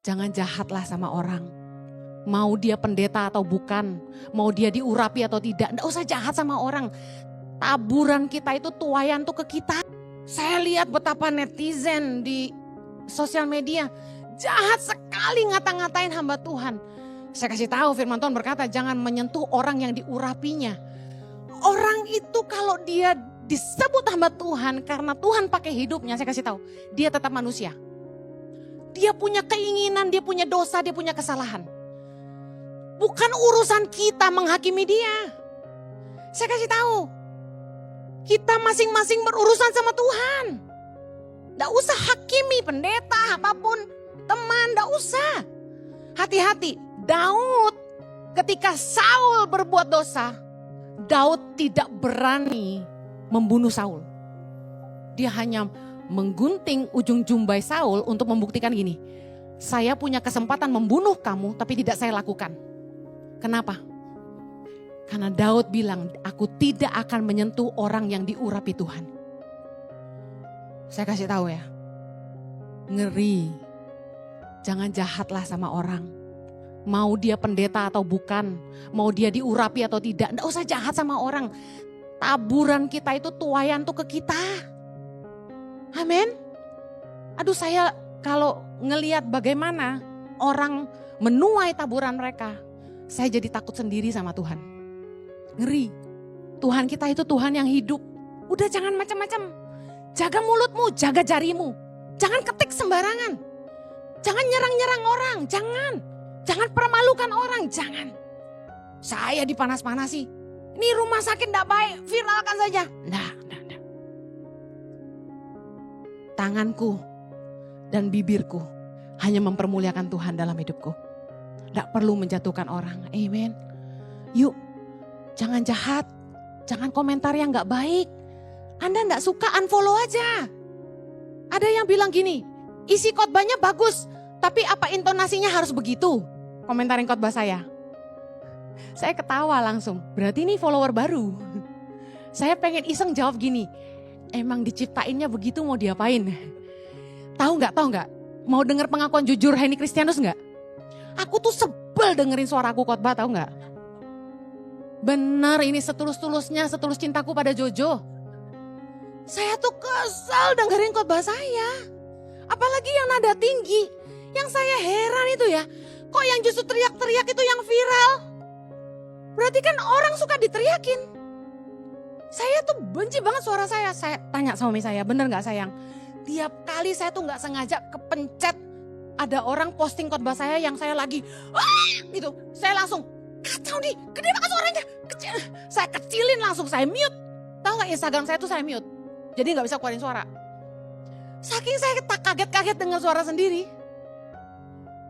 Jangan jahatlah sama orang. Mau dia pendeta atau bukan, mau dia diurapi atau tidak, enggak usah jahat sama orang. Taburan kita itu tuayan tuh ke kita. Saya lihat betapa netizen di sosial media jahat sekali ngata-ngatain hamba Tuhan. Saya kasih tahu firman Tuhan berkata jangan menyentuh orang yang diurapinya. Orang itu kalau dia disebut hamba Tuhan karena Tuhan pakai hidupnya, saya kasih tahu, dia tetap manusia. Dia punya keinginan, dia punya dosa, dia punya kesalahan. Bukan urusan kita menghakimi dia. Saya kasih tahu, kita masing-masing berurusan sama Tuhan. Nggak usah hakimi pendeta, apapun, teman, nggak usah. Hati-hati, Daud ketika Saul berbuat dosa, Daud tidak berani membunuh Saul. Dia hanya menggunting ujung jumbai Saul untuk membuktikan gini, saya punya kesempatan membunuh kamu tapi tidak saya lakukan. Kenapa? Karena Daud bilang, aku tidak akan menyentuh orang yang diurapi Tuhan. Saya kasih tahu ya, ngeri. Jangan jahatlah sama orang. Mau dia pendeta atau bukan, mau dia diurapi atau tidak, enggak usah jahat sama orang. Taburan kita itu tuayan tuh ke kita. Amin. Aduh, saya kalau ngelihat bagaimana orang menuai taburan mereka, saya jadi takut sendiri sama Tuhan. Ngeri. Tuhan kita itu Tuhan yang hidup. Udah jangan macam-macam. Jaga mulutmu, jaga jarimu. Jangan ketik sembarangan. Jangan nyerang-nyerang orang, jangan. Jangan permalukan orang, jangan. Saya dipanas-panasi. Ini rumah sakit enggak baik, viralkan saja. Enggak. Tanganku dan bibirku hanya mempermuliakan Tuhan dalam hidupku. Enggak perlu menjatuhkan orang, amen. Yuk, jangan jahat, jangan komentar yang enggak baik. Anda enggak suka, unfollow aja. Ada yang bilang gini, isi khotbahnya bagus, tapi apa intonasinya harus begitu? Komentarin khotbah saya. Saya ketawa langsung, berarti ini follower baru. Saya pengen iseng jawab gini, emang diciptainnya begitu mau diapain? Tahu nggak? Mau denger pengakuan jujur Henny Kristianus nggak? Aku tuh sebel dengerin suaraku khotbah, tahu nggak? Bener, ini setulus-tulusnya, setulus cintaku pada Jojo. Saya tuh kesel dengerin khotbah saya. Apalagi yang nada tinggi. Yang saya heran itu ya, kok yang justru teriak-teriak itu yang viral? Berarti kan orang suka diteriakin. Saya tuh benci banget suara saya. Saya tanya suami saya, bener gak sayang? Tiap kali saya tuh gak sengaja kepencet ada orang posting khotbah saya yang saya lagi gitu. Saya langsung kacau nih, gede banget suaranya. Kecil. Saya kecilin langsung, saya mute. Tahu gak Instagram saya tuh saya mute. Jadi gak bisa keluarin suara. Saking saya kaget-kaget dengan suara sendiri.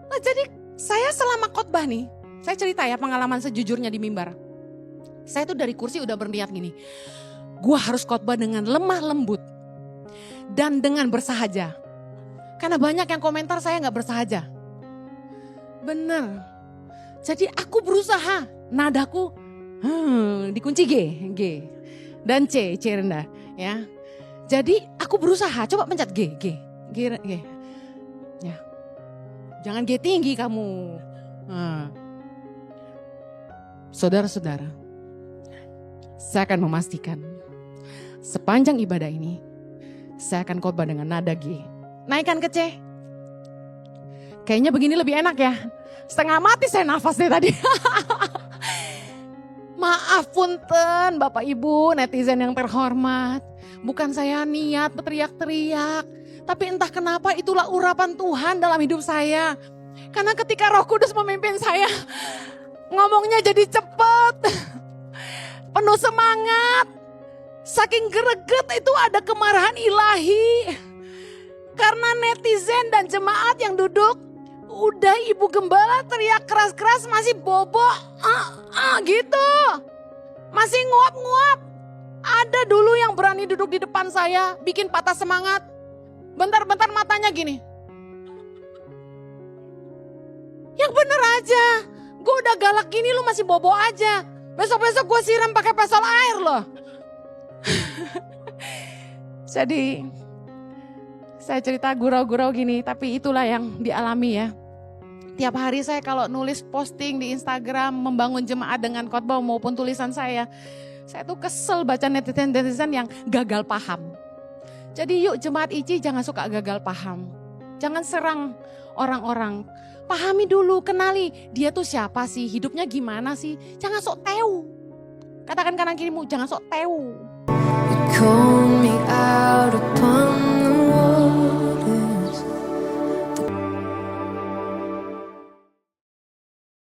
Nah jadi saya selama khotbah nih, saya cerita ya pengalaman sejujurnya di mimbar. Saya tuh dari kursi udah berniat gini, gue harus khotbah dengan lemah lembut dan dengan bersahaja. Karena banyak yang komentar saya gak bersahaja. Bener. Jadi aku berusaha, nadaku dikunci G dan C rendah ya. Jadi aku berusaha, coba pencet G. Ya. Jangan G tinggi kamu. Saudara-saudara, saya akan memastikan sepanjang ibadah ini saya akan khotbah dengan nada G. Naikkan ke C. Kayaknya begini lebih enak ya. Setengah mati saya nafas deh tadi. Maaf punten Bapak Ibu netizen yang terhormat. Bukan saya niat berteriak-teriak. Tapi entah kenapa itulah urapan Tuhan dalam hidup saya. Karena ketika Roh Kudus memimpin saya, ngomongnya jadi cepet. Penuh semangat. Saking greget itu ada kemarahan ilahi. Karena netizen dan jemaat yang duduk, udah Ibu Gembala teriak keras-keras masih bobo. Gitu. Masih nguap-nguap. Ada dulu yang berani duduk di depan saya, bikin patah semangat. Bentar-bentar matanya gini. Yang bener aja, gue udah galak gini lu masih bobo aja. Besok-besok gue siram pakai pesol air loh. Jadi saya cerita gurau-gurau gini, tapi itulah yang dialami ya. Tiap hari saya kalau nulis posting di Instagram membangun jemaat dengan khotbah maupun tulisan saya tuh kesel baca netizen-netizen yang gagal paham. Jadi yuk jemaat ICI jangan suka gagal paham. Jangan serang orang-orang. Pahami dulu, kenali dia tuh siapa sih, hidupnya gimana sih. Jangan sok tahu. Katakan kanan kirimu, jangan sok tahu. You call me out of